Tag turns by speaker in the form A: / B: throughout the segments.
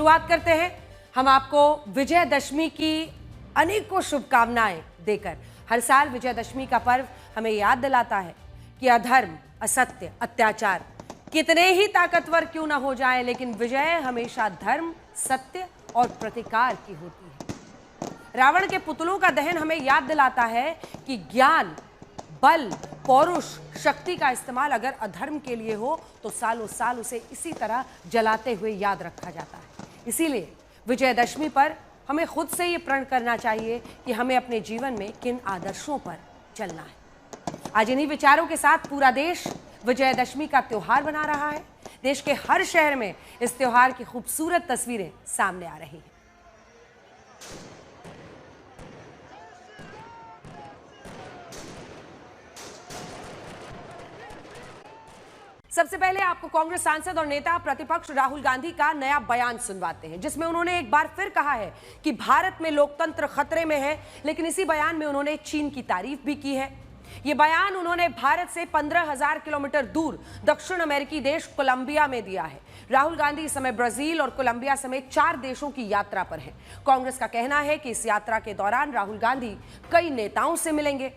A: शुरुआत करते हैं हम आपको विजयदशमी की अनेकों शुभकामनाएं देकर। हर साल विजयदशमी का पर्व हमें याद दिलाता है कि अधर्म, असत्य, अत्याचार कितने ही ताकतवर क्यों ना हो जाए, लेकिन विजय हमेशा धर्म, सत्य और प्रतिकार की होती है। रावण के पुतलों का दहन हमें याद दिलाता है कि ज्ञान, बल, पौरुष, शक्ति का इस्तेमाल अगर अधर्म के लिए हो तो सालों साल उसे इसी तरह जलाते हुए याद रखा जाता है। इसीलिए विजयदशमी पर हमें खुद से ये प्रण करना चाहिए कि हमें अपने जीवन में किन आदर्शों पर चलना है। आज इन्हीं विचारों के साथ पूरा देश विजयदशमी का त्योहार मना रहा है। देश के हर शहर में इस त्योहार की खूबसूरत तस्वीरें सामने आ रही हैं। सबसे पहले आपको कांग्रेस सांसद और नेता प्रतिपक्ष राहुल गांधी का नया बयान सुनवाते हैं, जिसमें उन्होंने एक बार फिर कहा है कि भारत में लोकतंत्र खतरे में है। लेकिन इसी बयान में उन्होंने चीन की तारीफ भी की है। यह बयान उन्होंने भारत से 15,000 किलोमीटर दूर दक्षिण अमेरिकी देश कोलंबिया में दिया है। राहुल गांधी इस समय ब्राजील और कोलंबिया समेत 4 देशों की यात्रा पर हैं। कांग्रेस का कहना है कि इस यात्रा के दौरान राहुल गांधी कई नेताओं से मिलेंगे।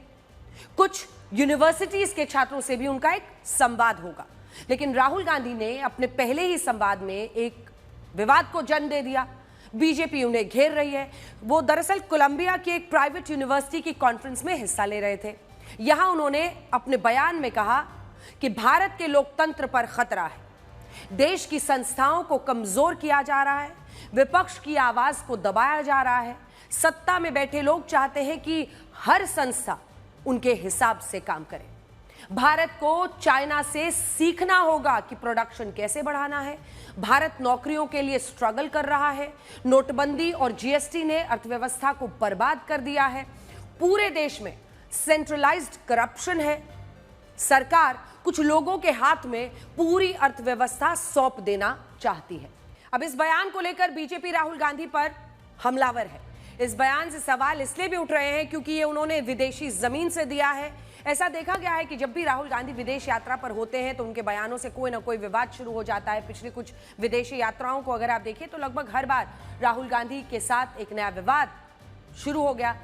A: कुछ यूनिवर्सिटीज के छात्रों से भी उनका एक संवाद होगा। लेकिन राहुल गांधी ने अपने पहले ही संवाद में एक विवाद को जन्म दे दिया। बीजेपी उन्हें घेर रही है। वो दरअसल कोलंबिया की एक प्राइवेट यूनिवर्सिटी की कॉन्फ्रेंस में हिस्सा ले रहे थे। यहां उन्होंने अपने बयान में कहा कि भारत के लोकतंत्र पर खतरा है, देश की संस्थाओं को कमजोर किया जा रहा है, विपक्ष की आवाज को दबाया जा रहा है। सत्ता में बैठे लोग चाहते हैं कि हर संस्था उनके हिसाब से काम करे। भारत को चाइना से सीखना होगा कि प्रोडक्शन कैसे बढ़ाना है। भारत नौकरियों के लिए स्ट्रगल कर रहा है। नोटबंदी और जीएसटी ने अर्थव्यवस्था को बर्बाद कर दिया है। पूरे देश में सेंट्रलाइज्ड करप्शन है। सरकार कुछ लोगों के हाथ में पूरी अर्थव्यवस्था सौंप देना चाहती है। अब इस बयान को लेकर बीजेपी राहुल गांधी पर हमलावर है। इस बयान से सवाल इसलिए भी उठ रहे हैं क्योंकि ये उन्होंने विदेशी जमीन से दिया है। ऐसा देखा गया है कि जब भी राहुल गांधी विदेश यात्रा पर होते हैं तो उनके बयानों से कोई ना कोई विवाद शुरू हो जाता है। पिछली कुछ विदेशी यात्राओं को अगर आप देखें तो लगभग हर बार राहुल गांधी के साथ एक नया विवाद शुरू हो गया।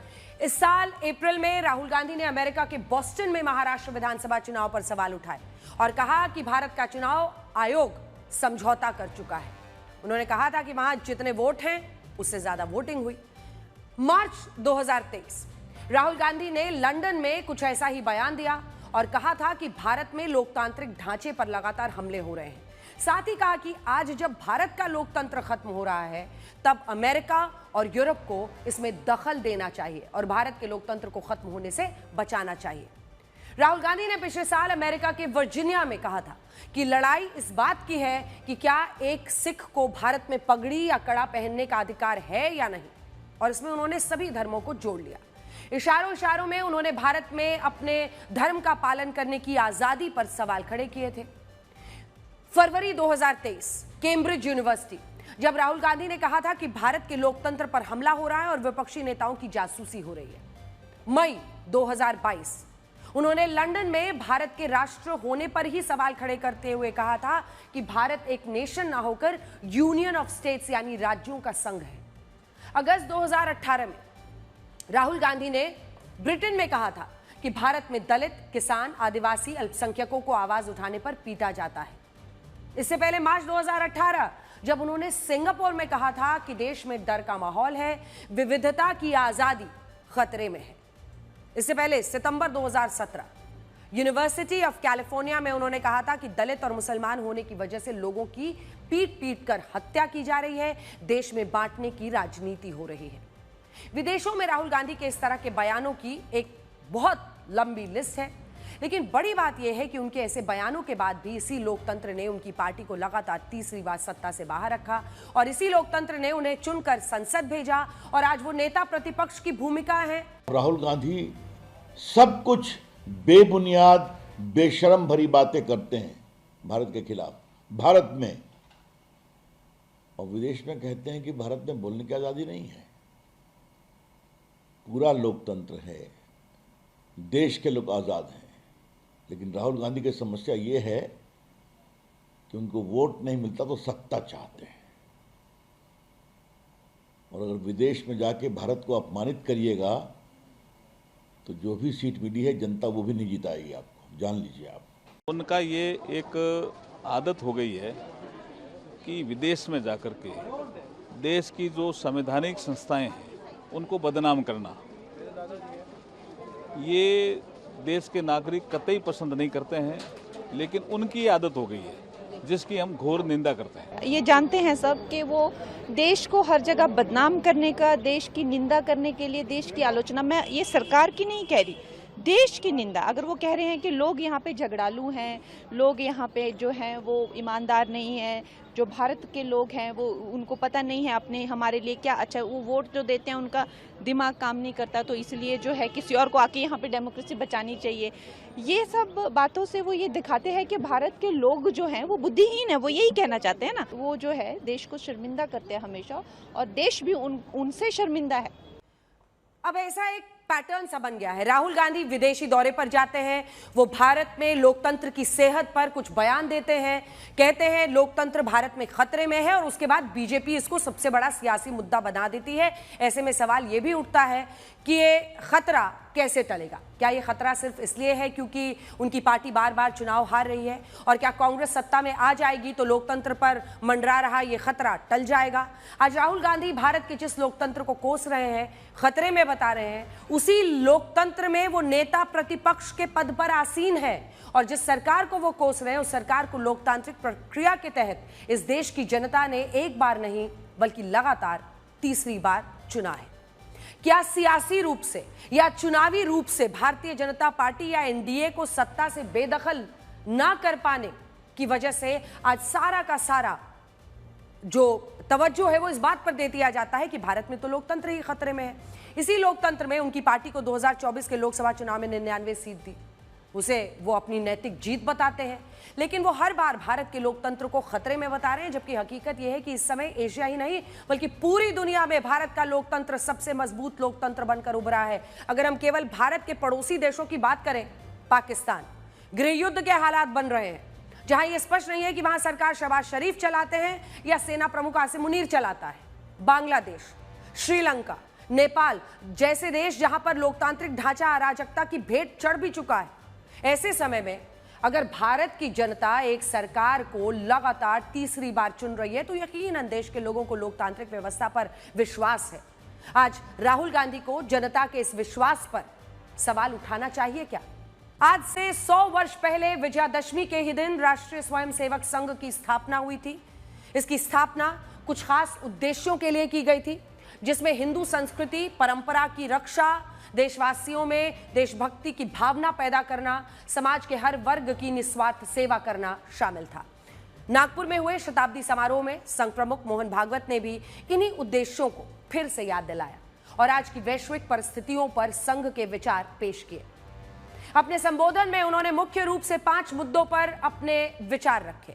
A: इस साल अप्रैल में राहुल गांधी ने अमेरिका के बॉस्टन में महाराष्ट्र विधानसभा चुनाव पर सवाल उठाए और कहा कि भारत का चुनाव आयोग समझौता कर चुका है। उन्होंने कहा था कि वहां जितने वोट हैं उससे ज्यादा वोटिंग हुई। मार्च 2023 राहुल गांधी ने लंदन में कुछ ऐसा ही बयान दिया और कहा था कि भारत में लोकतांत्रिक ढांचे पर लगातार हमले हो रहे हैं। साथ ही कहा कि आज जब भारत का लोकतंत्र खत्म हो रहा है तब अमेरिका और यूरोप को इसमें दखल देना चाहिए और भारत के लोकतंत्र को खत्म होने से बचाना चाहिए। राहुल गांधी ने पिछले साल अमेरिका के वर्जीनिया में कहा था कि लड़ाई इस बात की है कि क्या एक सिख को भारत में पगड़ी या कड़ा पहनने का अधिकार है या नहीं, और इसमें उन्होंने सभी धर्मों को जोड़ लिया। इशारों में उन्होंने भारत में अपने धर्म का पालन करने की आजादी पर सवाल खड़े किए थे। फरवरी 2023 कैम्ब्रिज यूनिवर्सिटी, जब राहुल गांधी ने कहा था कि भारत के लोकतंत्र पर हमला हो रहा है और विपक्षी नेताओं की जासूसी हो रही है। मई 2022 उन्होंने लंदन में भारत के राष्ट्र होने पर ही सवाल खड़े करते हुए कहा था कि भारत एक नेशन ना होकर यूनियन ऑफ स्टेट्स यानी राज्यों का संघ है। अगस्त 2018 में राहुल गांधी ने ब्रिटेन में कहा था कि भारत में दलित, किसान, आदिवासी, अल्पसंख्यकों को आवाज उठाने पर पीटा जाता है। इससे पहले मार्च 2018 जब उन्होंने सिंगापुर में कहा था कि देश में डर का माहौल है, विविधता की आजादी खतरे में है। इससे पहले सितंबर 2017 यूनिवर्सिटी ऑफ कैलिफोर्निया में उन्होंने कहा था कि दलित और मुसलमान होने की वजह से लोगों की पीट कर हत्या की जा रही है, देश में बांटने की राजनीति हो रही है। विदेशों में राहुल गांधी के इस तरह के बयानों की एक बहुत लंबी लिस्ट है, लेकिन बड़ी बात यह है कि उनके ऐसे बयानों के बाद भी इसी लोकतंत्र ने उनकी पार्टी को लगातार तीसरी बार सत्ता से बाहर रखा और इसी लोकतंत्र ने उन्हें चुनकर संसद भेजा और आज वो नेता प्रतिपक्ष की भूमिका है।
B: राहुल गांधी सब कुछ बेबुनियाद, बेशरम भरी बातें करते हैं भारत के खिलाफ, भारत में, और विदेश में कहते हैं कि भारत में बोलने की आजादी नहीं है। पूरा लोकतंत्र है, देश के लोग आज़ाद हैं, लेकिन राहुल गांधी की समस्या ये है कि उनको वोट नहीं मिलता तो सत्ता चाहते हैं। और अगर विदेश में जाके भारत को अपमानित करिएगा तो जो भी सीट मिली है जनता वो भी नहीं जिताएगी आपको, जान लीजिए आप।
C: उनका ये एक आदत हो गई है कि विदेश में जाकर के देश की जो संवैधानिक संस्थाएं हैं उनको बदनाम करना, ये देश के नागरिक कतई पसंद नहीं करते हैं, लेकिन उनकी आदत हो गई है जिसकी हम घोर निंदा करते हैं।
D: ये जानते हैं सब कि वो देश को हर जगह बदनाम करने का, देश की निंदा करने के लिए, देश की आलोचना, मैं ये सरकार की नहीं कह रही, देश की निंदा। अगर वो कह रहे हैं कि लोग यहाँ पे झगड़ालू हैं, लोग यहाँ पे जो हैं वो ईमानदार नहीं हैं, जो भारत के लोग हैं वो उनको पता नहीं है अपने हमारे लिए क्या अच्छा, वो वोट जो देते हैं उनका दिमाग काम नहीं करता, तो इसलिए जो है किसी और को आके यहाँ पे डेमोक्रेसी बचानी चाहिए, ये सब बातों से वो ये दिखाते हैं कि भारत के लोग जो हैं वो बुद्धिहीन है। वो यही कहना चाहते हैं ना, वो जो है देश को शर्मिंदा करते हैं हमेशा, और देश भी उनसे शर्मिंदा है।
A: अब ऐसा एक पैटर्न सा बन गया है, राहुल गांधी विदेशी दौरे पर जाते हैं, वो भारत में लोकतंत्र की सेहत पर कुछ बयान देते हैं, कहते हैं लोकतंत्र भारत में खतरे में है, और उसके बाद बीजेपी इसको सबसे बड़ा सियासी मुद्दा बना देती है। ऐसे में सवाल ये भी उठता है कि ये खतरा कैसे टलेगा? क्या ये खतरा सिर्फ इसलिए है क्योंकि उनकी पार्टी बार बार चुनाव हार रही है? और क्या कांग्रेस सत्ता में आ जाएगी तो लोकतंत्र पर मंडरा रहा ये खतरा टल जाएगा? आज राहुल गांधी भारत के जिस लोकतंत्र को कोस रहे हैं, खतरे में बता रहे हैं, उसी लोकतंत्र में वो नेता प्रतिपक्ष के पद पर आसीन है, और जिस सरकार को वो कोस रहे हैं उस सरकार को लोकतांत्रिक प्रक्रिया के तहत इस देश की जनता ने एक बार नहीं बल्कि लगातार तीसरी बार चुना है। क्या सियासी रूप से या चुनावी रूप से भारतीय जनता पार्टी या एनडीए को सत्ता से बेदखल ना कर पाने की वजह से आज सारा का सारा जो तवज्जो है वो इस बात पर दे दिया जाता है कि भारत में तो लोकतंत्र ही खतरे में है? इसी लोकतंत्र में उनकी पार्टी को 2024 के लोकसभा चुनाव में 99 सीट दी, उसे वो अपनी नैतिक जीत बताते हैं, लेकिन वो हर बार भारत के लोकतंत्र को खतरे में बता रहे हैं, जबकि हकीकत यह है कि इस समय एशिया ही नहीं बल्कि पूरी दुनिया में भारत का लोकतंत्र सबसे मजबूत लोकतंत्र बनकर उभरा है। अगर हम केवल भारत के पड़ोसी देशों की बात करें, पाकिस्तान, गृह युद्ध के हालात बन रहे हैं, जहां यह स्पष्ट नहीं है कि वहां सरकार शहबाज शरीफ चलाते हैं या सेना प्रमुख आसिम मुनीर चलाता है। बांग्लादेश, श्रीलंका, नेपाल जैसे देश जहां पर लोकतांत्रिक ढांचा अराजकता की भेंट चढ़ भी चुका है। ऐसे समय में अगर भारत की जनता एक सरकार को लगातार तीसरी बार चुन रही है तो यकीनन देश के लोगों को लोकतांत्रिक व्यवस्था पर विश्वास है। आज राहुल गांधी को जनता के इस विश्वास पर सवाल उठाना चाहिए क्या? आज से 100 वर्ष पहले विजयादशमी के ही दिन राष्ट्रीय स्वयंसेवक संघ की स्थापना हुई थी। इसकी स्थापना कुछ खास उद्देश्यों के लिए की गई थी, जिसमें हिंदू संस्कृति परंपरा की रक्षा, देशवासियों में देशभक्ति की भावना पैदा करना, समाज के हर वर्ग की निस्वार्थ सेवा करना शामिल था। नागपुर में हुए शताब्दी समारोह में संघ प्रमुख मोहन भागवत ने भी इन्हीं उद्देश्यों को फिर से याद दिलाया और आज की वैश्विक परिस्थितियों पर संघ के विचार पेश किए। अपने संबोधन में उन्होंने मुख्य रूप से 5 मुद्दों पर अपने विचार रखे।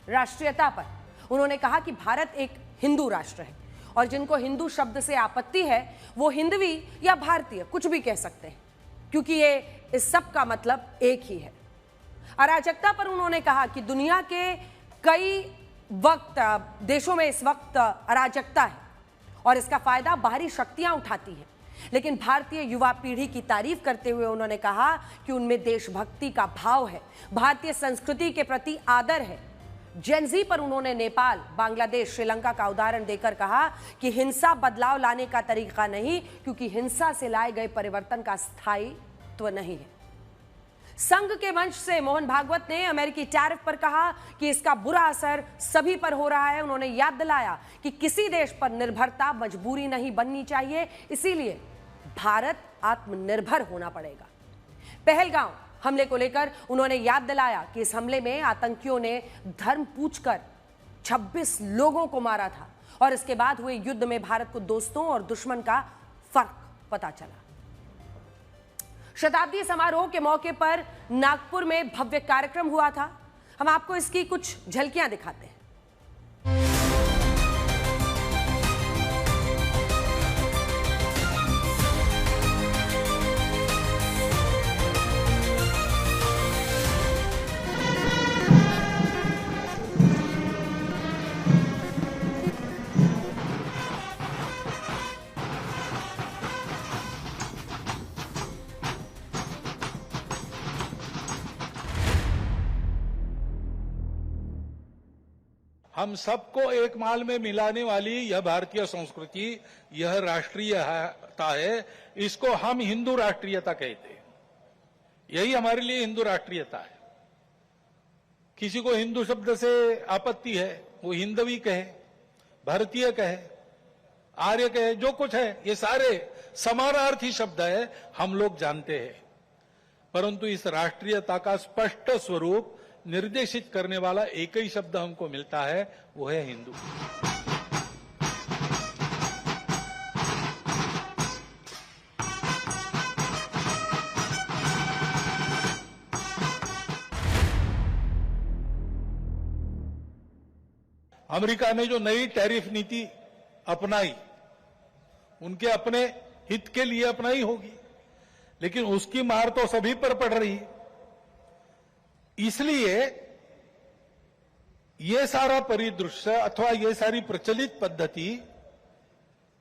A: राष्ट्रीयता पर उन्होंने कहा कि भारत एक हिंदू राष्ट्र है और जिनको हिंदू शब्द से आपत्ति है वो हिंदवी या भारतीय कुछ भी कह सकते हैं, क्योंकि ये इस सब का मतलब एक ही है। अराजकता पर उन्होंने कहा कि दुनिया के कई देशों में इस वक्त अराजकता है और इसका फायदा बाहरी शक्तियां उठाती हैं, लेकिन भारतीय युवा पीढ़ी की तारीफ करते हुए उन्होंने कहा कि उनमें देशभक्ति का भाव है, भारतीय संस्कृति के प्रति आदर है। जेनजी पर उन्होंने नेपाल, बांग्लादेश, श्रीलंका का उदाहरण देकर कहा कि हिंसा बदलाव लाने का तरीका नहीं, क्योंकि हिंसा से लाए गए परिवर्तन का स्थायित्व नहीं है। संघ के मंच से मोहन भागवत ने अमेरिकी टैरिफ पर कहा कि इसका बुरा असर सभी पर हो रहा है। उन्होंने याद दिलाया कि किसी देश पर निर्भरता मजबूरी नहीं बननी चाहिए, इसीलिए भारत आत्मनिर्भर होना पड़ेगा। पहलगांव हमले को लेकर उन्होंने याद दिलाया कि इस हमले में आतंकियों ने धर्म पूछकर 26 लोगों को मारा था और इसके बाद हुए युद्ध में भारत को दोस्तों और दुश्मन का फर्क पता चला। शताब्दी समारोह के मौके पर नागपुर में भव्य कार्यक्रम हुआ था। हम आपको इसकी कुछ झलकियां दिखाते हैं।
E: हम सबको एक माल में मिलाने वाली यह भारतीय संस्कृति, यह राष्ट्रीयता है, इसको हम हिंदू राष्ट्रीयता कहते हैं। यही हमारे लिए हिंदू राष्ट्रीयता है। किसी को हिंदू शब्द से आपत्ति है, वो हिंदवी कहे, भारतीय कहे, आर्य कहे, जो कुछ है, ये सारे समानार्थी शब्द है, हम लोग जानते हैं। परंतु इस राष्ट्रीयता का स्पष्ट स्वरूप निर्देशित करने वाला एक ही शब्द हमको मिलता है, वो है हिंदू। अमेरिका ने जो नई टैरिफ नीति अपनाई, उनके अपने हित के लिए अपनाई होगी, लेकिन उसकी मार तो सभी पर पड़ रही है। इसलिए ये सारा परिदृश्य अथवा ये सारी प्रचलित पद्धति,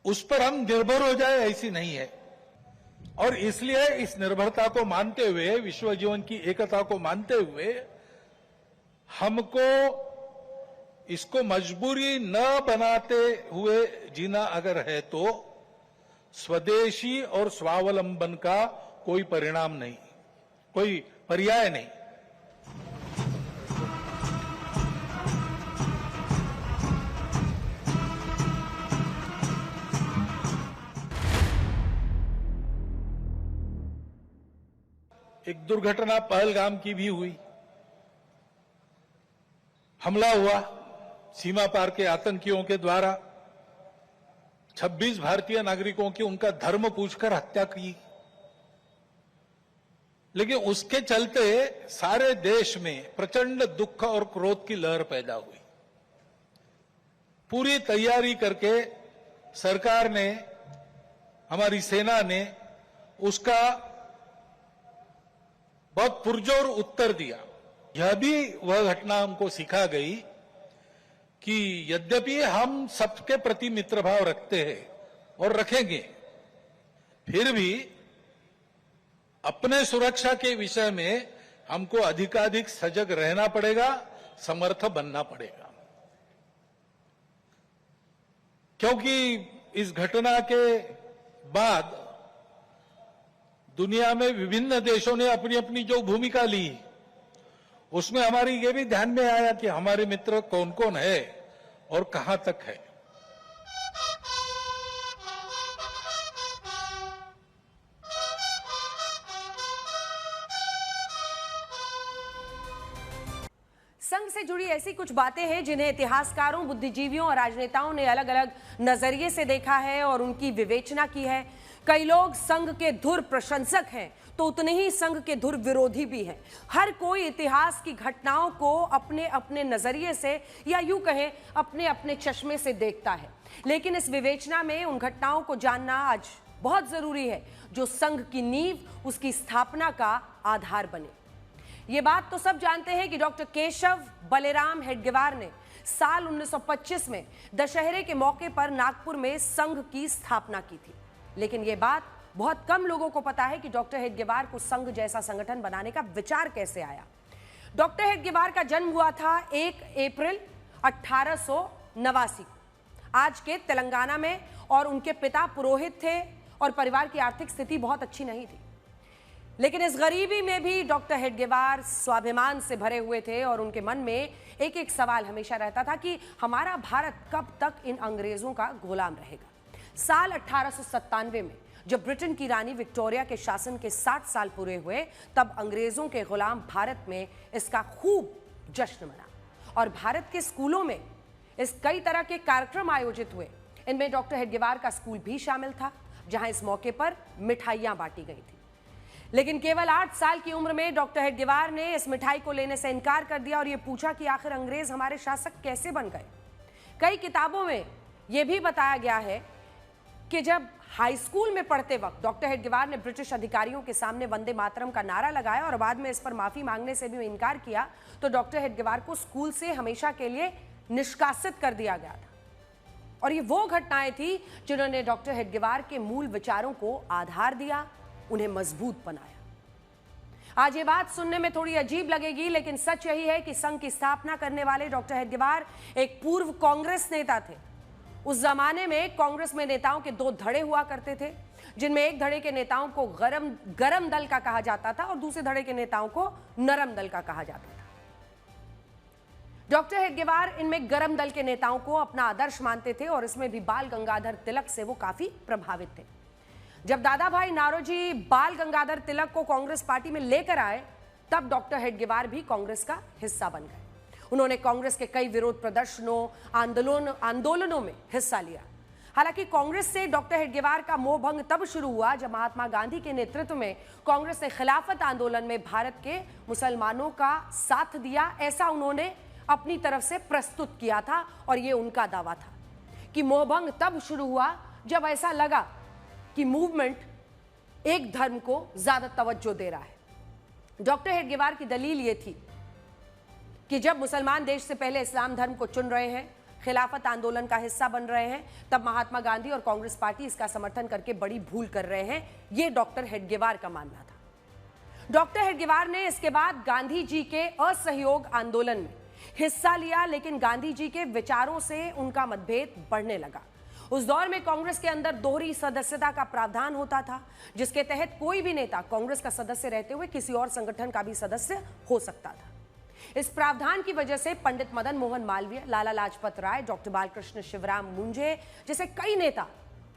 E: उस पर हम निर्भर हो जाए ऐसी नहीं है। और इसलिए इस निर्भरता को मानते हुए, विश्व जीवन की एकता को मानते हुए, हमको इसको मजबूरी न बनाते हुए जीना अगर है तो स्वदेशी और स्वावलंबन का कोई परिणाम नहीं, कोई पर्याय नहीं। एक दुर्घटना पहलगाम की भी हुई, हमला हुआ सीमा पार के आतंकियों के द्वारा, 26 भारतीय नागरिकों की उनका धर्म पूछकर हत्या की। लेकिन उसके चलते सारे देश में प्रचंड दुख और क्रोध की लहर पैदा हुई। पूरी तैयारी करके सरकार ने, हमारी सेना ने उसका बहुत पुरजोर उत्तर दिया। यह भी वह घटना हमको सिखा गई कि यद्यपि हम सबके प्रति मित्र भाव रखते हैं और रखेंगे, फिर भी अपने सुरक्षा के विषय में हमको अधिकाधिक सजग रहना पड़ेगा, समर्थ बनना पड़ेगा। क्योंकि इस घटना के बाद दुनिया में विभिन्न देशों ने अपनी अपनी जो भूमिका ली, उसमें हमारी ये भी ध्यान में आया कि हमारे मित्र कौन कौन है और कहां तक है।
A: संघ से जुड़ी ऐसी कुछ बातें हैं जिन्हें इतिहासकारों, बुद्धिजीवियों और राजनेताओं ने अलग अलग नजरिए से देखा है और उनकी विवेचना की है। कई लोग संघ के धुर प्रशंसक हैं तो उतने ही संघ के धुर विरोधी भी हैं। हर कोई इतिहास की घटनाओं को अपने अपने नजरिए से या यूं कहें अपने अपने चश्मे से देखता है। लेकिन इस विवेचना में उन घटनाओं को जानना आज बहुत जरूरी है जो संघ की नींव, उसकी स्थापना का आधार बने। ये बात तो सब जानते हैं कि डॉक्टर केशव बलिराम हेडगेवार ने साल 1925 में दशहरे के मौके पर नागपुर में संघ की स्थापना की थी। लेकिन यह बात बहुत कम लोगों को पता है कि डॉक्टर हेडगेवार को संघ जैसा संगठन बनाने का विचार कैसे आया। डॉक्टर हेडगेवार का जन्म हुआ था 1 अप्रैल 1889 आज के तेलंगाना में, और उनके पिता पुरोहित थे और परिवार की आर्थिक स्थिति बहुत अच्छी नहीं थी। लेकिन इस गरीबी में भी डॉक्टर हेडगेवार स्वाभिमान से भरे हुए थे और उनके मन में एक एक सवाल हमेशा रहता था कि हमारा भारत कब तक इन अंग्रेजों का गुलाम रहेगा। साल 1897 में जब ब्रिटेन की रानी विक्टोरिया के शासन के 60 साल पूरे हुए, तब अंग्रेजों के गुलाम भारत में इसका खूब जश्न मना और भारत के स्कूलों में इस कई तरह के कार्यक्रम आयोजित हुए। इनमें डॉक्टर हेडगेवार का स्कूल भी शामिल था, जहां इस मौके पर मिठाइयां बांटी गई थी। लेकिन केवल 8 साल की उम्र में डॉक्टर हेडगेवार ने इस मिठाई को लेने से इनकार कर दिया और यह पूछा कि आखिर अंग्रेज हमारे शासक कैसे बन गए। कई किताबों में यह भी बताया गया है कि जब हाई स्कूल में पढ़ते वक्त डॉक्टर हेडगेवार ने ब्रिटिश अधिकारियों के सामने वंदे मातरम का नारा लगाया और बाद में इस पर माफी मांगने से भी इनकार किया, तो डॉक्टर हेडगेवार को स्कूल से हमेशा के लिए निष्कासित कर दिया गया था। और ये वो घटनाएं थी जिन्होंने डॉक्टर हेडगेवार के मूल विचारों को आधार दिया, उन्हें मजबूत बनाया। आज ये बात सुनने में थोड़ी अजीब लगेगी, लेकिन सच यही है कि संघ की स्थापना करने वाले डॉक्टर हेडगेवार एक पूर्व कांग्रेस नेता थे। उस जमाने में कांग्रेस में नेताओं के दो धड़े हुआ करते थे, जिनमें एक धड़े के नेताओं को गरम दल का कहा जाता था और दूसरे धड़े के नेताओं को नरम दल का कहा जाता था। डॉक्टर हेडगेवार इनमें गरम दल के नेताओं को अपना आदर्श मानते थे और इसमें भी बाल गंगाधर तिलक से वो काफी प्रभावित थे। जब दादा भाई नारोजी बाल गंगाधर तिलक को कांग्रेस पार्टी में लेकर आए, तब डॉक्टर हेडगेवार भी कांग्रेस का हिस्सा बन गए। उन्होंने कांग्रेस के कई विरोध प्रदर्शनों, आंदोलनों में हिस्सा लिया। हालांकि कांग्रेस से डॉक्टर हेडगेवार का मोह भंग तब शुरू हुआ जब महात्मा गांधी के नेतृत्व में कांग्रेस ने खिलाफत आंदोलन में भारत के मुसलमानों का साथ दिया, ऐसा उन्होंने अपनी तरफ से प्रस्तुत किया था। और यह उनका दावा था कि मोह भंग तब शुरू हुआ जब ऐसा लगा कि मूवमेंट एक धर्म को ज्यादा तवज्जो दे रहा है। डॉक्टर हेडगेवार की दलील यह थी कि जब मुसलमान देश से पहले इस्लाम धर्म को चुन रहे हैं, खिलाफत आंदोलन का हिस्सा बन रहे हैं, तब महात्मा गांधी और कांग्रेस पार्टी इसका समर्थन करके बड़ी भूल कर रहे हैं। यह डॉक्टर हेडगेवार का मानना था। डॉक्टर हेडगेवार ने इसके बाद गांधी जी के असहयोग आंदोलन में हिस्सा लिया, लेकिन गांधी जी के विचारों से उनका मतभेद बढ़ने लगा। उस दौर में कांग्रेस के अंदर दोहरी सदस्यता का प्रावधान होता था, जिसके तहत कोई भी नेता कांग्रेस का सदस्य रहते हुए किसी और संगठन का भी सदस्य हो सकता था। इस प्रावधान की वजह से पंडित मदन मोहन मालवीय, लाला लाजपत राय, डॉक्टर बालकृष्ण शिवराम मुंजे जैसे कई नेता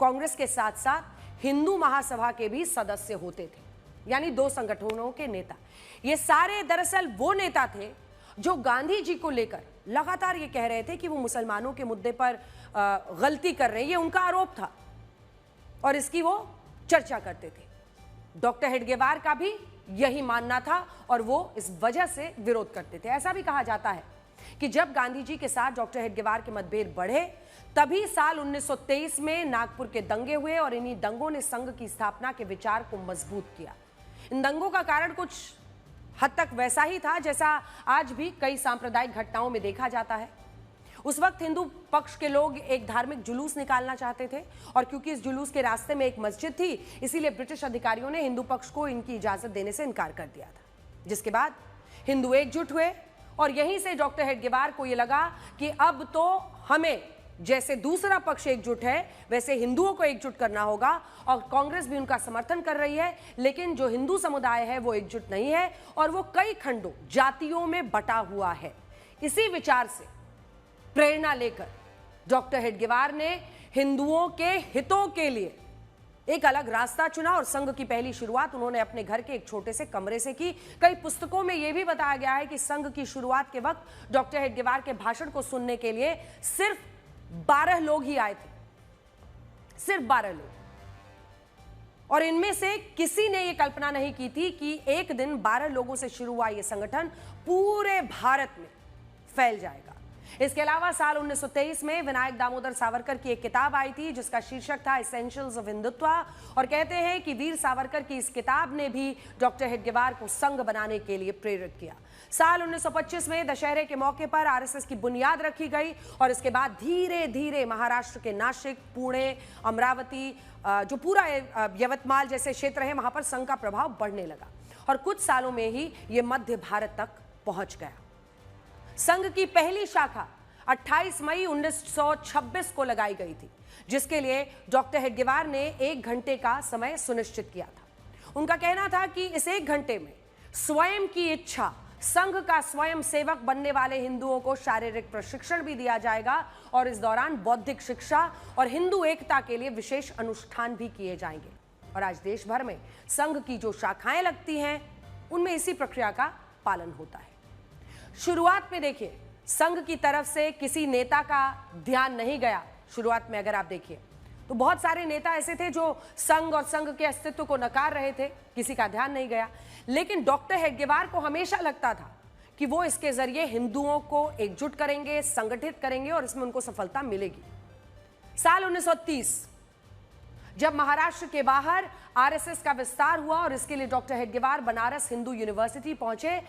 A: कांग्रेस के साथ साथ हिंदू महासभा के भी सदस्य होते थे, यानी दो संगठनों के नेता। ये सारे दरअसल वो नेता थे जो गांधी जी को लेकर लगातार ये कह रहे थे कि वो मुसलमानों के मुद्दे पर गलती कर रहे हैं, ये उनका आरोप था और इसकी वो चर्चा करते थे। डॉक्टर हेडगेवार का भी यही मानना था और वो इस वजह से विरोध करते थे। ऐसा भी कहा जाता है कि जब गांधी जी के साथ डॉक्टर हेडगेवार के मतभेद बढ़े, तभी साल 1923 में नागपुर के दंगे हुए और इन्हीं दंगों ने संघ की स्थापना के विचार को मजबूत किया। इन दंगों का कारण कुछ हद तक वैसा ही था जैसा आज भी कई सांप्रदायिक घटनाओं में देखा जाता है। उस वक्त हिंदू पक्ष के लोग एक धार्मिक जुलूस निकालना चाहते थे और क्योंकि इस जुलूस के रास्ते में एक मस्जिद थी, इसीलिए ब्रिटिश अधिकारियों ने हिंदू पक्ष को इनकी इजाजत देने से इनकार कर दिया था, जिसके बाद हिंदू एकजुट हुए और यहीं से डॉक्टर हेडगेवार को यह लगा कि अब तो हमें जैसे दूसरा पक्ष एकजुट है वैसे हिंदुओं को एकजुट करना होगा और कांग्रेस भी उनका समर्थन कर रही है, लेकिन जो हिंदू समुदाय है वो एकजुट नहीं है और वो कई खंडों, जातियों में बटा हुआ है। इसी विचार से प्रेरणा लेकर डॉक्टर हेडगेवार ने हिंदुओं के हितों के लिए एक अलग रास्ता चुना और संघ की पहली शुरुआत उन्होंने अपने घर के एक छोटे से कमरे से की। कई पुस्तकों में यह भी बताया गया है कि संघ की शुरुआत के वक्त डॉक्टर हेडगेवार के भाषण को सुनने के लिए सिर्फ 12 लोग ही आए थे, सिर्फ 12 लोग। और इनमें से किसी ने यह कल्पना नहीं की थी कि एक दिन 12 लोगों से शुरू हुआ यह संगठन पूरे भारत में फैल जाएगा। इसके अलावा साल 1923 में विनायक दामोदर सावरकर की एक किताब आई थी जिसका शीर्षक था एसेंशियल्स ऑफ हिंदुत्व और कहते हैं कि वीर सावरकर की इस किताब ने भी डॉक्टर हेडगेवार को संघ बनाने के लिए प्रेरित किया। साल 1925 में दशहरे के मौके पर आरएसएस की बुनियाद रखी गई और इसके बाद धीरे धीरे महाराष्ट्र के नासिक, पुणे, अमरावती, जो पूरा यवतमाल जैसे क्षेत्र है वहां पर संघ का प्रभाव बढ़ने लगा और कुछ सालों में ही ये मध्य भारत तक पहुंच गया। संघ की पहली शाखा 28 मई 1926 को लगाई गई थी, जिसके लिए डॉक्टर हेडगेवार ने 1 घंटे का समय सुनिश्चित किया था। उनका कहना था कि इस 1 घंटे में स्वयं की इच्छा, संघ का स्वयं सेवक बनने वाले हिंदुओं को शारीरिक प्रशिक्षण भी दिया जाएगा और इस दौरान बौद्धिक शिक्षा और हिंदू एकता के लिए विशेष अनुष्ठान भी किए जाएंगे। और आज देश भर में संघ की जो शाखाएं लगती हैं उनमें इसी प्रक्रिया का पालन होता है। शुरुआत में देखिए, संघ की तरफ से किसी नेता का ध्यान नहीं गया। शुरुआत में अगर आप देखिए तो बहुत सारे नेता ऐसे थे जो संघ और संघ के अस्तित्व को नकार रहे थे, किसी का ध्यान नहीं गया। लेकिन डॉक्टर हेडगेवार को हमेशा लगता था कि वो इसके जरिए हिंदुओं को एकजुट करेंगे, संगठित करेंगे और इसमें उनको सफलता मिलेगी। साल 1930 जब महाराष्ट्र के बाहर आरएसएस का विस्तार हुआ और इसके लिए डॉक्टर हेडगेवार बनारस हिंदू यूनिवर्सिटी पहुंचे,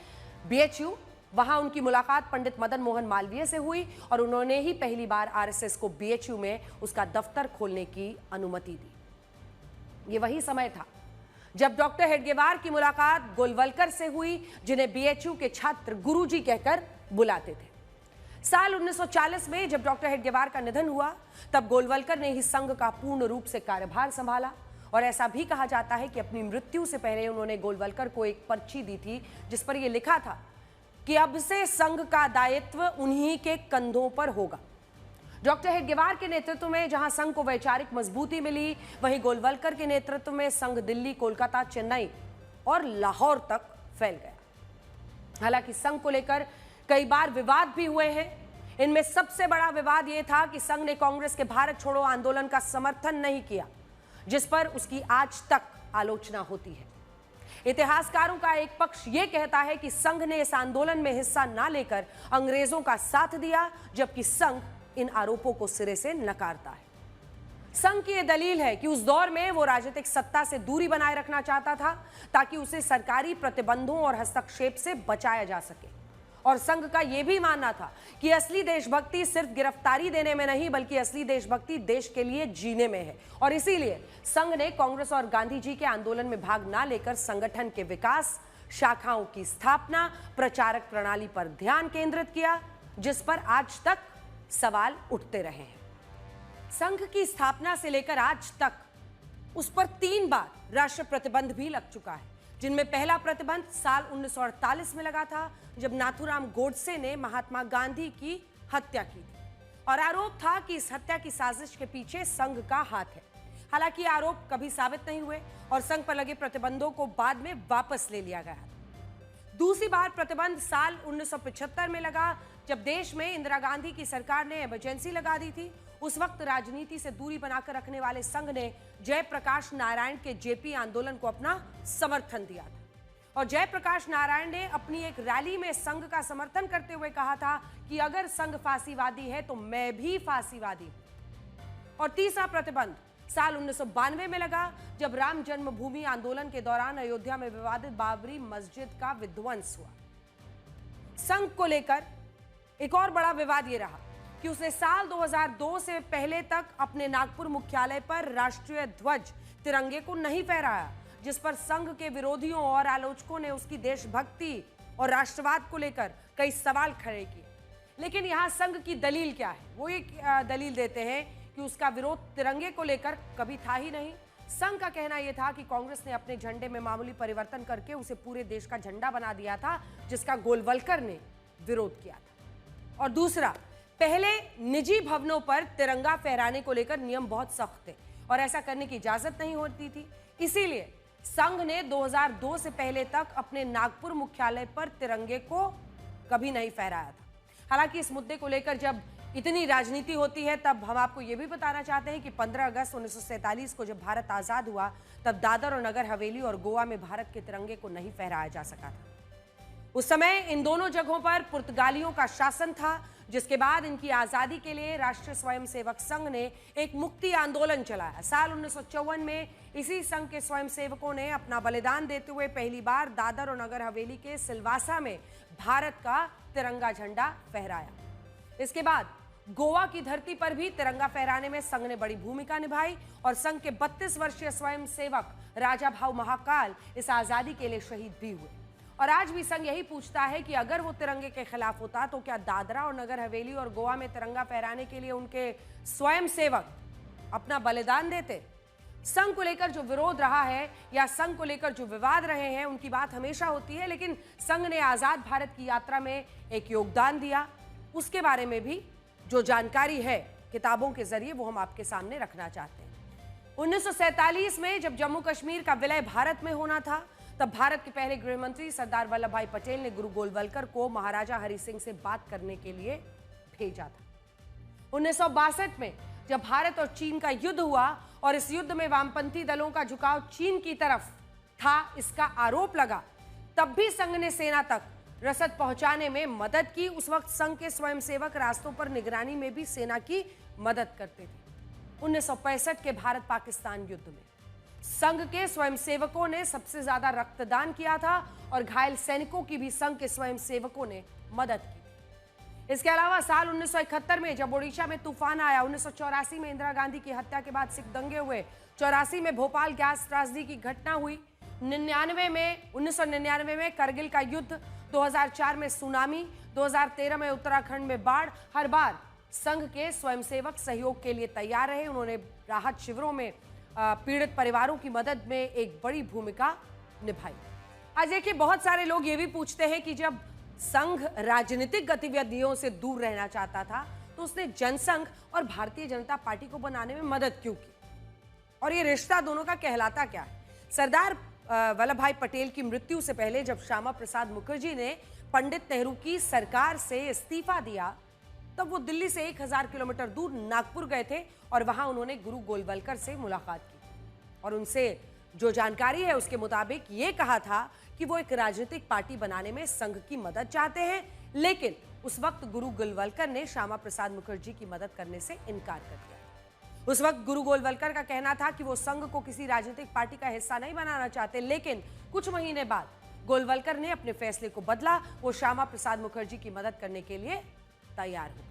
A: BHU, वहां उनकी मुलाकात पंडित मदन मोहन मालवीय से हुई और उन्होंने ही पहली बार आरएसएस को BHU में उसका दफ्तर खोलने की अनुमति दी। ये वही समय था जब डॉक्टर हेडगेवार की मुलाकात गोलवलकर से हुई, जिन्हें बीएचयू के छात्र गुरुजी कहकर बुलाते थे। साल 1940 में जब डॉक्टर हेडगेवार का निधन हुआ, तब गोलवलकर ने ही संघ का पूर्ण रूप से कार्यभार संभाला। और ऐसा भी कहा जाता है कि अपनी मृत्यु से पहले उन्होंने गोलवलकर को एक पर्ची दी थी, जिस पर यह लिखा था कि अब से संघ का दायित्व उन्हीं के कंधों पर होगा। डॉक्टर हेडगेवार के नेतृत्व में जहां संघ को वैचारिक मजबूती मिली, वहीं गोलवलकर के नेतृत्व में संघ दिल्ली, कोलकाता, चेन्नई और लाहौर तक फैल गया। हालांकि संघ को लेकर कई बार विवाद भी हुए हैं। इनमें सबसे बड़ा विवाद यह था कि संघ ने कांग्रेस के भारत छोड़ो आंदोलन का समर्थन नहीं किया, जिस पर उसकी आज तक आलोचना होती है। इतिहासकारों का एक पक्ष यह कहता है कि संघ ने इस आंदोलन में हिस्सा न लेकर अंग्रेजों का साथ दिया, जबकि संघ इन आरोपों को सिरे से नकारता है। संघ की यह दलील है कि उस दौर में वो राजनीतिक सत्ता से दूरी बनाए रखना चाहता था, ताकि उसे सरकारी प्रतिबंधों और हस्तक्षेप से बचाया जा सके। और संघ का यह भी मानना था कि असली देशभक्ति सिर्फ गिरफ्तारी देने में नहीं, बल्कि असली देशभक्ति देश के लिए जीने में है। और इसीलिए संघ ने कांग्रेस और गांधी जी के आंदोलन में भाग ना लेकर संगठन के विकास, शाखाओं की स्थापना, प्रचारक प्रणाली पर ध्यान केंद्रित किया, जिस पर आज तक सवाल उठते रहे हैं। संघ की स्थापना से लेकर आज तक उस पर 3 बार राष्ट्रीय प्रतिबंध भी लग चुका है, जिनमें पहला प्रतिबंध साल 1948 में लगा था, जब नाथूराम गोडसे ने महात्मा गांधी की हत्या की थी। और आरोप था कि इस हत्या की साजिश के पीछे संघ का हाथ है। हालांकि आरोप कभी साबित नहीं हुए और संघ पर लगे प्रतिबंधों को बाद में वापस ले लिया गया। दूसरी बार प्रतिबंध साल 1975 में लगा, जब देश में इंदिरा गांधी की सरकार ने इमरजेंसी लगा दी थी। उस वक्त राजनीति से दूरी बनाकर रखने वाले संघ ने जयप्रकाश नारायण के जेपी आंदोलन को अपना समर्थन दिया था। और जयप्रकाश नारायण ने अपनी एक रैली में संघ का समर्थन करते हुए कहा था कि अगर संघ फांसीवादी है तो मैं भी फांसीवादी हूं। और तीसरा प्रतिबंध साल 1992 में लगा, जब राम जन्मभूमि आंदोलन के दौरान अयोध्या में विवादित बाबरी मस्जिद का विध्वंस हुआ। संघ को लेकर एक और बड़ा विवाद यह रहा कि उसने साल 2002 से पहले तक अपने नागपुर मुख्यालय पर राष्ट्रीय ध्वज तिरंगे को नहीं फहराया, जिस पर संघ के विरोधियों और आलोचकों ने उसकी देशभक्ति और राष्ट्रवाद को लेकर कई सवाल खड़े किए। लेकिन यहां संघ की दलील क्या है? वो एक दलील देते हैं कि उसका विरोध तिरंगे को लेकर कभी था ही नहीं। संघ का कहना यह था कि कांग्रेस ने अपने झंडे में मामूली परिवर्तन करके उसे पूरे देश का झंडा बना दिया था, जिसका गोलवलकर ने विरोध किया था। और दूसरा, पहले निजी भवनों पर तिरंगा फहराने को लेकर नियम बहुत सख्त थे और ऐसा करने की इजाजत नहीं होती थी। इसीलिए संघ ने 2002 से पहले तक अपने नागपुर मुख्यालय पर तिरंगे को कभी नहीं फहराया था। हालांकि इस मुद्दे को लेकर जब इतनी राजनीति होती है, तब हम आपको यह भी बताना चाहते हैं कि 15 अगस्त 1947 को जब भारत आजाद हुआ, तब दादर और नगर हवेली और गोवा में भारत के तिरंगे को नहीं फहराया जा सका था। उस समय इन दोनों जगहों पर पुर्तगालियों का शासन था, जिसके बाद इनकी आजादी के लिए राष्ट्रीय स्वयंसेवक संघ ने एक मुक्ति आंदोलन चलाया। साल 1954 में इसी संघ के स्वयंसेवकों ने अपना बलिदान देते हुए पहली बार दादर और नगर हवेली के सिलवासा में भारत का तिरंगा झंडा फहराया। इसके बाद गोवा की धरती पर भी तिरंगा फहराने में संघ ने बड़ी भूमिका निभाई और संघ के 32 वर्षीय स्वयंसेवक राजा भाऊ महाकाल इस आजादी के लिए शहीद भी हुए। और आज भी संघ यही पूछता है कि अगर वो तिरंगे के खिलाफ होता तो क्या दादरा और नगर हवेली और गोवा में तिरंगा फहराने के लिए उनके स्वयंसेवक अपना बलिदान देते? संघ को लेकर जो विरोध रहा है या संघ को लेकर जो विवाद रहे हैं, उनकी बात हमेशा होती है, लेकिन संघ ने आजाद भारत की यात्रा में एक योगदान दिया। उसके बारे में भी जो जानकारी है किताबों के जरिए, वो हम आपके सामने रखना चाहते हैं। 1947 में जब जम्मू कश्मीर का विलय भारत में होना था, तब भारत के पहले गृह मंत्री सरदार वल्लभ भाई पटेल ने गुरु गोलवलकर को महाराजा हरि सिंह से बात करने के लिए भेजा था। 1962 में जब भारत और चीन का युद्ध हुआ और इस युद्ध में वामपंथी दलों का झुकाव चीन की तरफ था, इसका आरोप लगा, तब भी संघ ने सेना तक रसद पहुंचाने में मदद की। उस वक्त संघ के स्वयंसेवक रास्तों पर निगरानी में भी सेना की मदद करते थे। 1965 के भारत पाकिस्तान युद्ध में संघ के स्वयंसेवकों ने सबसे ज्यादा रक्तदान किया था और घायल सैनिकों की भी संघ के स्वयंसेवकों ने मदद की थी। इसके अलावा साल 1971 में जब ओडिशा में तूफान आया, 1984 में इंदिरा गांधी की हत्या के बाद सिख दंगे हुए, 84 में भोपाल गैस त्रासदी की घटना हुई 1999 में करगिल का युद्ध, 2004 में सुनामी, 2013 में उत्तराखंड में बाढ़, हर बार संघ के स्वयंसेवक सहयोग के लिए तैयार रहे। उन्होंने राहत शिविरों में पीड़ित परिवारों की मदद में एक बड़ी भूमिका निभाई। आज देखिए, बहुत सारे लोग ये भी पूछते हैं कि जब संघ राजनीतिक गतिविधियों से दूर रहना चाहता था तो उसने जनसंघ और भारतीय जनता पार्टी को बनाने में मदद क्यों की, और ये रिश्ता दोनों का कहलाता क्या है। सरदार वल्लभ भाई पटेल की मृत्यु से पहले जब श्यामा प्रसाद मुखर्जी ने पंडित नेहरू की सरकार से इस्तीफा दिया, तब वो दिल्ली से 1000 किलोमीटर दूर नागपुर गए थे और वहां उन्होंने गुरु गोलवलकर से मुलाकात की और उनसे जो जानकारी है उसके मुताबिक ये कहा था कि वो एक राजनीतिक पार्टी बनाने में संघ की मदद चाहते हैं, लेकिन उस वक्त गुरु गोलवलकर ने श्यामा प्रसाद मुखर्जी की मदद करने से इनकार कर दिया। उस वक्त गुरु गोलवलकर का कहना था कि वो संघ को किसी राजनीतिक पार्टी का हिस्सा नहीं बनाना चाहते, लेकिन कुछ महीने बाद गोलवलकर ने अपने फैसले को बदला। वो श्यामा प्रसाद मुखर्जी की मदद करने के लिए तैयार हो गए।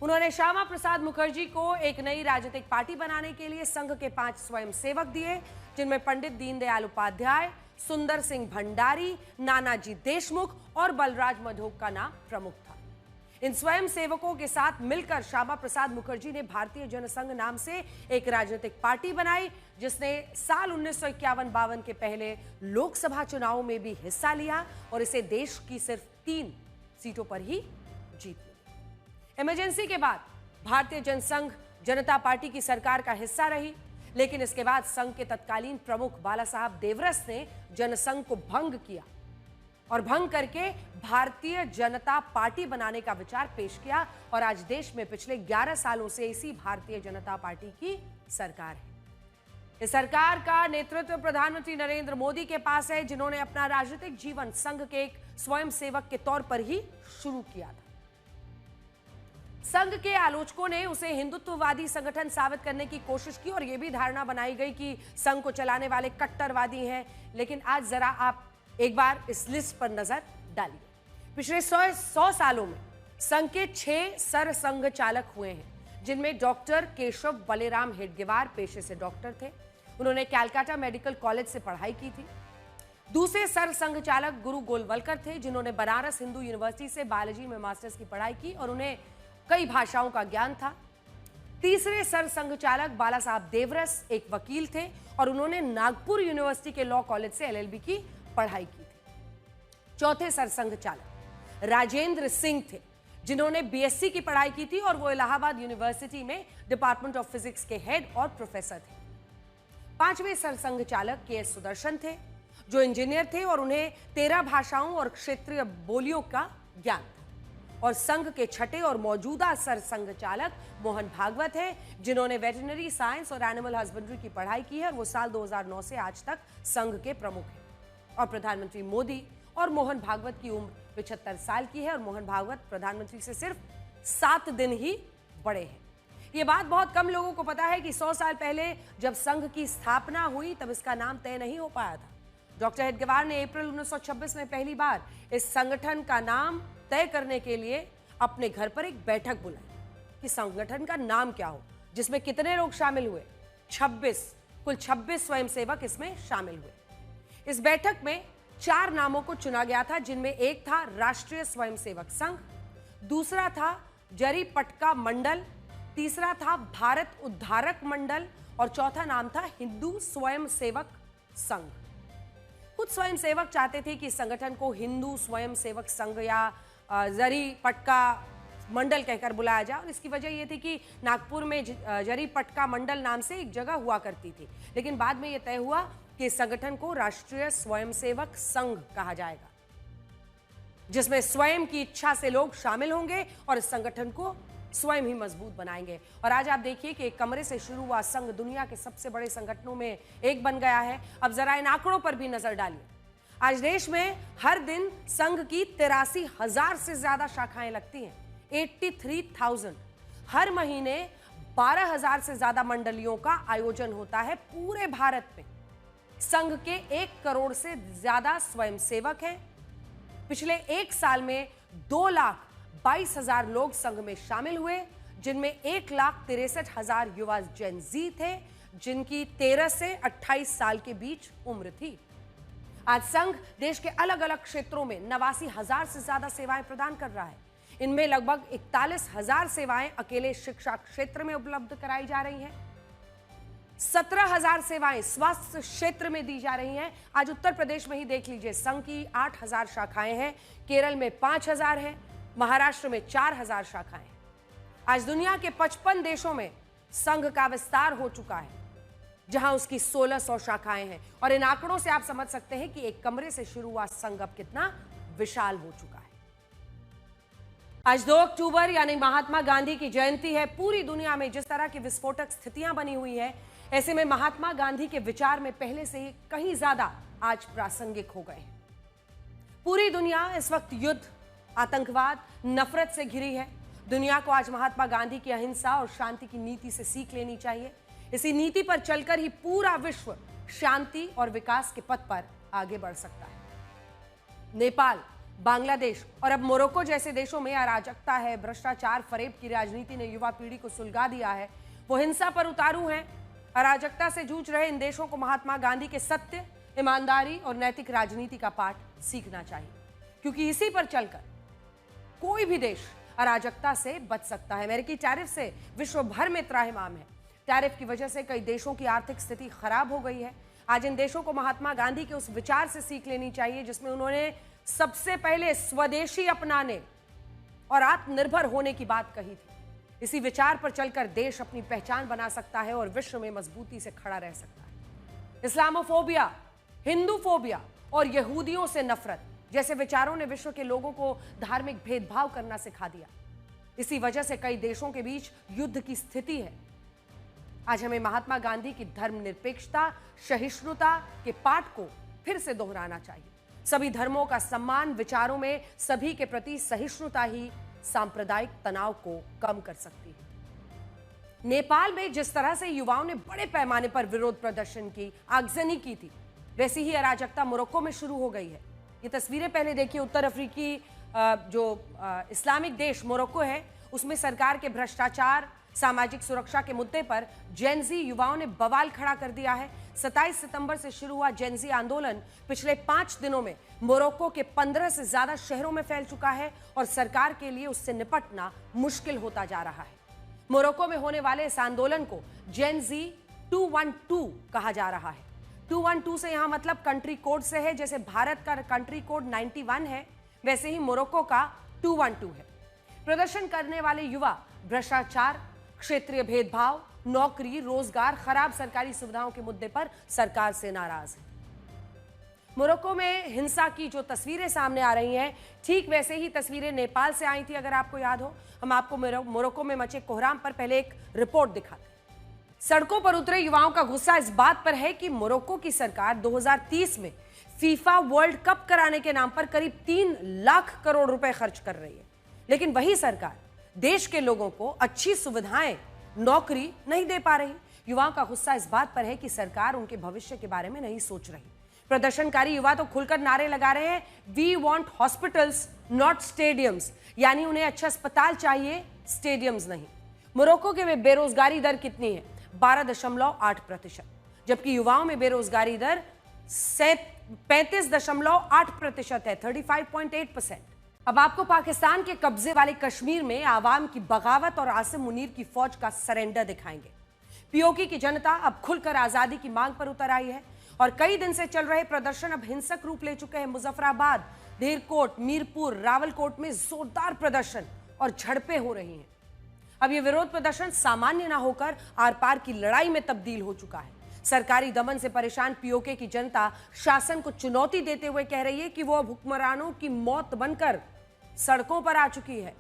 A: उन्होंने श्यामा प्रसाद मुखर्जी को एक नई राजनीतिक पार्टी बनाने के लिए संघ के 5 स्वयंसेवक दिए, जिनमें पंडित दीनदयाल उपाध्याय, सुंदर सिंह भंडारी, नानाजी देशमुख और बलराज मधोक का नाम प्रमुख था। इन स्वयंसेवकों के साथ मिलकर श्यामा प्रसाद मुखर्जी ने भारतीय जनसंघ नाम से एक राजनीतिक पार्टी बनाई, जिसने साल 1951-52 के पहले लोकसभा चुनावों में भी हिस्सा लिया और इसे देश की सिर्फ 3 सीटों पर ही जीत ली। इमरजेंसी के बाद भारतीय जनसंघ जनता पार्टी की सरकार का हिस्सा रही, लेकिन इसके बाद संघ के तत्कालीन प्रमुख बाला साहब देवरस ने जनसंघ को भंग किया और भंग करके भारतीय जनता पार्टी बनाने का विचार पेश किया और आज देश में पिछले 11 सालों से इसी भारतीय जनता पार्टी की सरकार है। इस सरकार का नेतृत्व प्रधानमंत्री नरेंद्र मोदी के पास है, जिन्होंने अपना राजनीतिक जीवन संघ के एक स्वयंसेवक के तौर पर ही शुरू किया था। संघ के आलोचकों ने उसे हिंदुत्ववादी संगठन साबित करने की कोशिश की और यह भी धारणा बनाई गई कि संघ को चलाने वाले कट्टरवादी हैं, लेकिन आज जरा आप एक बार इस लिस्ट पर नजर डालिए। पिछले 100 सालों में संघ के 6 सर संघ चालक हुए हैं, जिनमें डॉक्टर केशव बलेराम हेडगेवार पेशे से डॉक्टर थे। उन्होंने कैलकाटा मेडिकल कॉलेज से पढ़ाई की थी। दूसरे सर संघ चालक गुरु गोलवलकर थे, जिन्होंने बनारस हिंदू यूनिवर्सिटी से बायोलॉजी में मास्टर्स की पढ़ाई की और उन्हें कई भाषाओं का ज्ञान था। तीसरे सर संघ चालक बाला साहब देवरस एक वकील थे और उन्होंने नागपुर यूनिवर्सिटी के लॉ कॉलेज से LLB की पढ़ाई की थी। चौथे सर संघ चालक राजेंद्र सिंह थे, जिन्होंने BSc की पढ़ाई की थी और वो इलाहाबाद यूनिवर्सिटी में डिपार्टमेंट ऑफ फिजिक्स के हेड और प्रोफेसर थे। पांचवें सर संघ चालक KS सुदर्शन थे, जो इंजीनियर थे और उन्हें 13 भाषाओं और क्षेत्रीय बोलियों का ज्ञान था। और संघ के छठे और मौजूदा सर संघ चालक मोहन भागवत हैं, जिन्होंने वेटरनरी साइंस और एनिमल हस्बेंड्री की पढ़ाई की है और वो साल 2009 से आज तक संघ के प्रमुख हैं। और प्रधानमंत्री मोदी और मोहन भागवत की उम्र 75 साल की है और मोहन भागवत प्रधानमंत्री से सिर्फ 7 दिन ही बड़े हैं। ये बात बहुत कम लोगों को पता है कि 100 साल पहले जब संघ की स्थापना हुई तब इसका नाम तय नहीं हो पाया था। डॉक्टर हेडगेवार ने अप्रैल 1926 में पहली बार इस संगठन का नाम तय करने के लिए अपने घर पर एक बैठक बुलाई कि संगठन का नाम क्या हो, जिसमें कितने लोग शामिल हुए। 26 कुल 26 स्वयंसेवक इसमें शामिल हुए। इस बैठक में 4 नामों को चुना गया था, जिनमें एक था राष्ट्रीय स्वयंसेवक संघ, दूसरा था जरी पटका मंडल, तीसरा था भारत उद्धारक मंडल और चौथा नाम था हिंदू स्वयंसेवक संघ। कुछ स्वयंसेवक चाहते थे कि इस संगठन को हिंदू स्वयंसेवक संघ या जरी पटका मंडल कहकर बुलाया जाए, और इसकी वजह यह थी कि नागपुर में जरी पटका मंडल नाम से एक जगह हुआ करती थी, लेकिन बाद में यह तय हुआ कि इस संगठन को राष्ट्रीय स्वयंसेवक संघ कहा जाएगा, जिसमें स्वयं की इच्छा से लोग शामिल होंगे और इस संगठन को स्वयं ही मजबूत बनाएंगे। और आज आप देखिए कि एक कमरे से शुरू हुआ संघ दुनिया के सबसे बड़े संगठनों में एक बन गया है। अब जरा इन आंकड़ों पर भी नजर डालिए। आज देश में हर दिन संघ की 83,000 से ज्यादा शाखाएं लगती हैं, 83,000। हर महीने 12,000 से ज्यादा मंडलियों का आयोजन होता है पूरे भारत में। संघ के 1 करोड़ से ज्यादा स्वयंसेवक हैं। पिछले 1 साल में 2,22,000 लोग संघ में शामिल हुए, जिनमें 1,63,000 युवा जेन जी थे, जिनकी 13 से 28 साल के बीच उम्र थी। आज संघ देश के अलग अलग क्षेत्रों में 89,000 से ज्यादा सेवाएं प्रदान कर रहा है। इनमें लगभग 41,000 सेवाएं अकेले शिक्षा क्षेत्र में उपलब्ध कराई जा रही हैं। 17,000 सेवाएं स्वास्थ्य क्षेत्र में दी जा रही हैं। आज उत्तर प्रदेश में ही देख लीजिए, संघ की 8,000 शाखाएं हैं, केरल में 5,000 हैं, महाराष्ट्र में 4,000 शाखाएं हैं। आज दुनिया के 55 देशों में संघ का विस्तार हो चुका है, जहां उसकी 1600 शाखाएं हैं। और इन आंकड़ों से आप समझ सकते हैं कि एक कमरे से शुरू हुआ संघ अब कितना विशाल हो चुका है। आज 2 अक्टूबर यानी महात्मा गांधी की जयंती है। पूरी दुनिया में जिस तरह की विस्फोटक स्थितियां बनी हुई है, ऐसे में महात्मा गांधी के विचार में पहले से ही कहीं ज्यादा आज प्रासंगिक हो गए हैं। पूरी दुनिया इस वक्त युद्ध, आतंकवाद, नफरत से घिरी है। दुनिया को आज महात्मा गांधी की अहिंसा और शांति की नीति से सीख लेनी चाहिए। इसी नीति पर चलकर ही पूरा विश्व शांति और विकास के पथ पर आगे बढ़ सकता है। नेपाल, बांग्लादेश और अब मोरक्को जैसे देशों में अराजकता है, भ्रष्टाचार, फरेब की राजनीति ने युवा पीढ़ी को सुलगा दिया है। वो हिंसा पर उतारू हैं। अराजकता से जूझ रहे इन देशों को महात्मा गांधी के सत्य, ईमानदारी और नैतिक राजनीति का पाठ सीखना चाहिए, क्योंकि इसी पर चलकर कोई भी देश अराजकता से बच सकता है। अमेरिकी टैरिफ से विश्व भर में त्राहिमाम है। टैरिफ की वजह से कई देशों की आर्थिक स्थिति खराब हो गई है। आज इन देशों को महात्मा गांधी के उस विचार से सीख लेनी चाहिए जिसमें उन्होंने सबसे पहले स्वदेशी अपनाने और आत्मनिर्भर होने की बात कही थी। इसी विचार पर चलकर देश अपनी पहचान बना सकता है और विश्व में मजबूती से खड़ा रह सकता है। इस्लामोफोबिया, हिंदूफोबिया और यहूदियों से नफरत जैसे विचारों ने विश्व के लोगों को धार्मिक भेदभाव करना सिखा दिया। इसी वजह से कई देशों के बीच युद्ध की स्थिति है। आज हमें महात्मा गांधी की धर्मनिरपेक्षता, सहिष्णुता के पाठ को फिर से दोहराना चाहिए। सभी धर्मों का सम्मान, विचारों में सभी के प्रति सहिष्णुता ही सांप्रदायिक तनाव को कम कर सकती है। नेपाल में जिस तरह से युवाओं ने बड़े पैमाने पर विरोध प्रदर्शन की, आगजनी की थी, वैसी ही अराजकता मोरक्को में शुरू हो गई है। ये तस्वीरें पहले देखिए। उत्तर अफ्रीकी इस्लामिक देश मोरक्को है, उसमें सरकार के भ्रष्टाचार, सामाजिक सुरक्षा के मुद्दे पर जेनजी युवाओं ने बवाल खड़ा कर दिया है। 27 सितंबर से शुरू हुआ जेनजी आंदोलन पिछले 5 दिनों में मोरक्को के 15 से ज्यादा शहरों में फैल चुका है और सरकार के लिए उससे निपटना मुश्किल होता जा रहा है। मोरक्को में होने वाले इस आंदोलन को जेनजी 212 कहा जा रहा है। 212 से यहां मतलब कंट्री कोड से है। जैसे भारत का कंट्री कोड 91 है, वैसे ही मोरक्को का 212 है। प्रदर्शन करने वाले युवा भ्रष्टाचार, क्षेत्रीय भेदभाव, नौकरी, रोजगार, खराब सरकारी सुविधाओं के मुद्दे पर सरकार से नाराज है। मोरक्को में हिंसा की जो तस्वीरें सामने आ रही हैं, ठीक वैसे ही तस्वीरें नेपाल से आई थी। अगर आपको याद हो, हम आपको मोरक्को में मचे कोहराम पर पहले एक रिपोर्ट दिखाते हैं। सड़कों पर उतरे युवाओं का गुस्सा इस बात पर है कि मोरक्को की सरकार 2030 में फीफा वर्ल्ड कप कराने के नाम पर करीब 3 लाख करोड़ रुपए खर्च कर रही है, लेकिन वही सरकार देश के लोगों को अच्छी सुविधाएं, नौकरी नहीं दे पा रही। युवाओं का गुस्सा इस बात पर है कि सरकार उनके भविष्य के बारे में नहीं सोच रही। प्रदर्शनकारी युवा तो खुलकर नारे लगा रहे हैं, we want hospitals not stadiums, यानी उन्हें अच्छा अस्पताल चाहिए, स्टेडियम्स नहीं। मोरक्को के में बेरोजगारी दर कितनी है? 12.8%, जबकि युवाओं में बेरोजगारी दर 35.8% है, 35.8%। अब आपको पाकिस्तान के कब्जे वाले कश्मीर में आवाम की बगावत और आसिम मुनीर की फौज का सरेंडर दिखाएंगे। पीओके की जनता अब खुलकर आजादी की मांग पर उतर आई है और कई दिन से चल रहे प्रदर्शन अब हिंसक रूप ले चुके हैं। मुजफ्फराबाद, धेरकोट, मीरपुर, रावलकोट में जोरदार प्रदर्शन और झड़पें हो रही हैं। अब यह विरोध प्रदर्शन सामान्य ना होकर आर पार की लड़ाई में तब्दील हो चुका है। सरकारी दमन से परेशान पीओके की जनता शासन को चुनौती देते हुए कह रही है कि वो अब हुक्मरानों की मौत बनकर सड़कों पर आ चुकी है।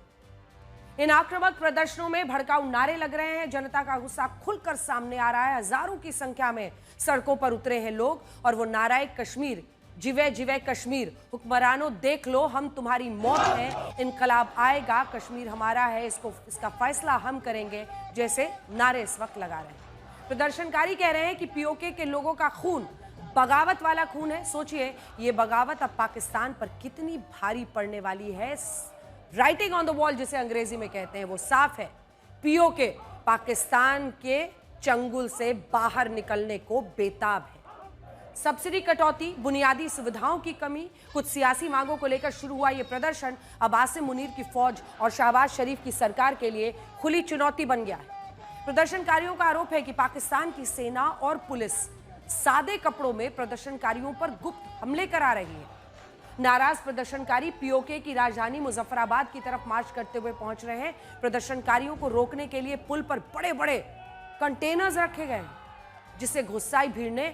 A: इन आक्रामक प्रदर्शनों में भड़काऊ नारे लग रहे हैं। जनता का गुस्सा खुलकर सामने आ रहा है। हजारों की संख्या में सड़कों पर उतरे हैं लोग और वो नाराए कश्मीर, जिवे जिवे कश्मीर, हुक्मरानों देख लो हम तुम्हारी मौत है, इनकलाब आएगा, कश्मीर हमारा है, इसका फैसला हम करेंगे जैसे नारे इस वक्त लगा रहे हैं। प्रदर्शनकारी कह रहे हैं कि पीओके के लोगों का खून बगावत वाला खून है। सोचिए, ये बगावत अब पाकिस्तान पर कितनी भारी पड़ने वाली है। राइटिंग ऑन द वॉल जिसे अंग्रेजी में कहते हैं वो साफ है। पीओके पाकिस्तान के चंगुल से बाहर निकलने को बेताब है। सब्सिडी कटौती, बुनियादी सुविधाओं की कमी, कुछ सियासी मांगों को लेकर शुरू हुआ यह प्रदर्शन अब आसिम मुनीर की फौज और शहबाज शरीफ की सरकार के लिए खुली चुनौती बन गया है। प्रदर्शनकारियों का आरोप है कि पाकिस्तान की सेना और पुलिस सादे कपड़ों में प्रदर्शनकारियों पर गुप्त हमले करा रही है। नाराज प्रदर्शनकारी पीओके की राजधानी मुजफ्फराबाद की तरफ मार्च करते हुए पहुंच रहे हैं। प्रदर्शनकारियों को रोकने के लिए पुल पर बड़े बड़े कंटेनर्स रखे गए, जिसे गुस्साई भीड़ ने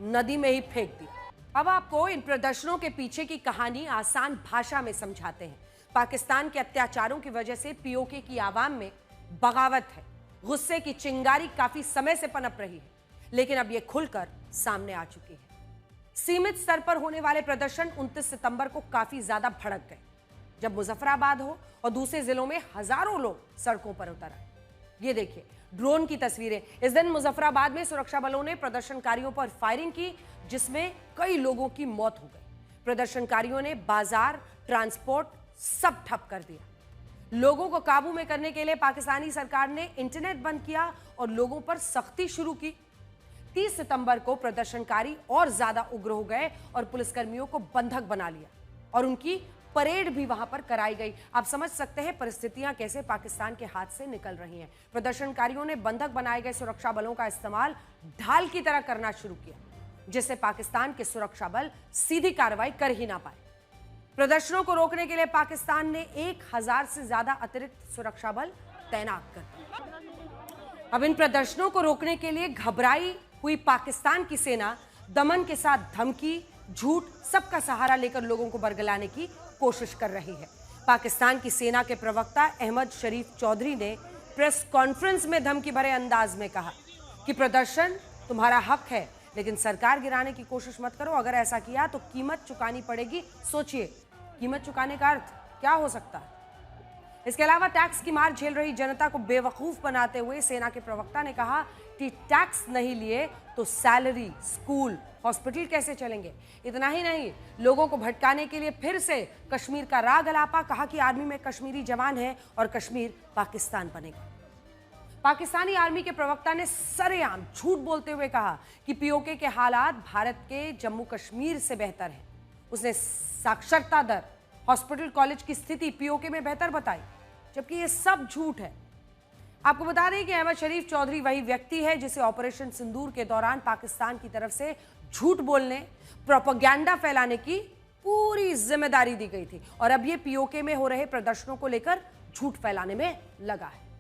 A: नदी में ही फेंक दिया। अब आपको इन प्रदर्शनों के पीछे की कहानी आसान भाषा में समझाते हैं। पाकिस्तान के अत्याचारों की वजह से पीओके की आवाम में बगावत है। गुस्से की चिंगारी काफी समय से पनप रही है, लेकिन अब यह खुलकर सामने आ चुकी है। सीमित स्तर पर होने वाले प्रदर्शन 29 सितंबर को काफी ज्यादा भड़क गए, जब मुजफ्फराबाद हो और दूसरे जिलों में हजारों लोग सड़कों पर उतर आए। ये देखिए ड्रोन की तस्वीरें। इस दिन मुजफ्फराबाद में सुरक्षा बलों ने प्रदर्शनकारियों पर फायरिंग की, जिसमें कई लोगों की मौत हो गई। प्रदर्शनकारियों ने बाजार, ट्रांसपोर्ट सब ठप कर दिया। लोगों को काबू में करने के लिए पाकिस्तानी सरकार ने इंटरनेट बंद किया और लोगों पर सख्ती शुरू की। 30 सितंबर को प्रदर्शनकारी और ज्यादा उग्र हो गए और पुलिसकर्मियों को बंधक बना लिया और उनकी परेड भी वहां पर कराई गई। आप समझ सकते हैं परिस्थितियां कैसे पाकिस्तान के हाथ से निकल रही हैं। प्रदर्शनकारियों ने बंधक बनाए गए सुरक्षा बलों का इस्तेमाल ढाल की तरह करना शुरू किया, जिससे पाकिस्तान के सुरक्षा बल सीधी कार्रवाई कर ही ना पाए। प्रदर्शनों को रोकने के लिए पाकिस्तान ने 1000 से ज्यादा अतिरिक्त सुरक्षा बल तैनात कर दिए। अब इन प्रदर्शनों को रोकने के लिए घबराई हुई पाकिस्तान की सेना दमन के साथ धमकी, झूठ, सबका सहारा लेकर लोगों को बरगलाने की कोशिश कर रही है। पाकिस्तान की सेना के प्रवक्ता अहमद शरीफ चौधरी ने प्रेस कॉन्फ्रेंस में धमकी भरे अंदाज में कहा कि प्रदर्शन तुम्हारा हक है, लेकिन सरकार गिराने की कोशिश मत करो। अगर ऐसा किया तो कीमत चुकानी पड़ेगी। सोचिए, कीमत चुकाने का अर्थ क्या हो सकता है। इसके अलावा टैक्स की मार झेल रही जनता को बेवकूफ बनाते हुए सेना के प्रवक्ता ने कहा कि टैक्स नहीं लिए तो सैलरी, स्कूल, हॉस्पिटल कैसे चलेंगे। इतना ही नहीं, लोगों को भटकाने के लिए फिर से कश्मीर का राग अलापा। कहा कि आर्मी में कश्मीरी जवान है और कश्मीर पाकिस्तान बनेगा। पाकिस्तानी आर्मी के प्रवक्ता ने सरेआम झूठ बोलते हुए कहा कि पीओके के हालात भारत के जम्मू कश्मीर से बेहतर है। उसने साक्षरता दर, हॉस्पिटल, कॉलेज की स्थिति पीओके में बेहतर बताई, जबकि ये सब झूठ है। आपको बता दें कि अहमद शरीफ चौधरी वही व्यक्ति है जिसे ऑपरेशन सिंदूर के दौरान पाकिस्तान की तरफ से झूठ बोलने, प्रोपेगेंडा फैलाने की पूरी जिम्मेदारी दी गई थी और अब ये पीओके में हो रहे प्रदर्शनों को लेकर झूठ फैलाने में लगा है।